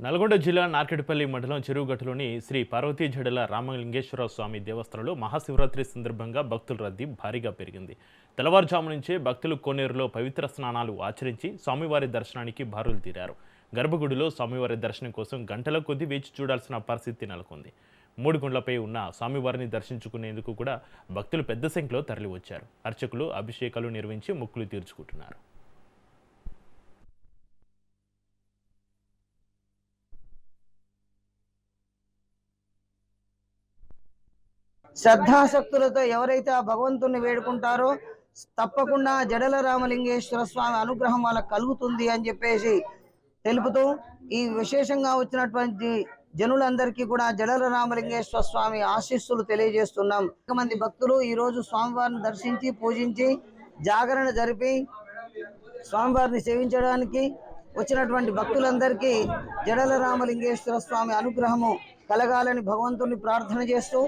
నల్గొండ జిల్లా నార్కెట్పల్లి మండలం చెరువుగట్టులోని శ్రీ పార్వతీ జడల రామలింగేశ్వర స్వామి దేవస్థానంలో మహాశివరాత్రి సందర్భంగా భక్తుల రద్దీ భారీగా పెరిగింది. తెల్లవారుజాము నుంచే భక్తులు కోనేరులో పవిత్ర స్నానాలు ఆచరించి స్వామివారి దర్శనానికి బారులు తీరారు. గర్భగుడిలో స్వామివారి దర్శనం కోసం గంటల కొద్దీ వేచి చూడాల్సిన పరిస్థితి నెలకొంది. మూడు గుండ్లపై ఉన్న స్వామివారిని దర్శించుకునేందుకు కూడా భక్తులు పెద్ద సంఖ్యలో తరలివచ్చారు. అర్చకులు అభిషేకాలు నిర్వహించి మొక్కులు తీర్చుకుంటున్నారు. శ్రద్ధాశక్తులతో ఎవరైతే ఆ భగవంతుణ్ణి వేడుకుంటారో తప్పకుండా జడల రామలింగేశ్వర స్వామి అనుగ్రహం వాళ్ళకు కలుగుతుంది అని చెప్పేసి తెలుపుతూ, ఈ విశేషంగా వచ్చినటువంటి జనులందరికీ కూడా జడల రామలింగేశ్వర స్వామి ఆశీస్సులు తెలియజేస్తున్నాం. మంది భక్తులు ఈ రోజు స్వామివారిని దర్శించి పూజించి జాగరణ జరిపి స్వామివారిని సేవించడానికి వచ్చినటువంటి భక్తులందరికీ జడల రామలింగేశ్వర స్వామి అనుగ్రహము కలగాలని భగవంతుని ప్రార్థన చేస్తూ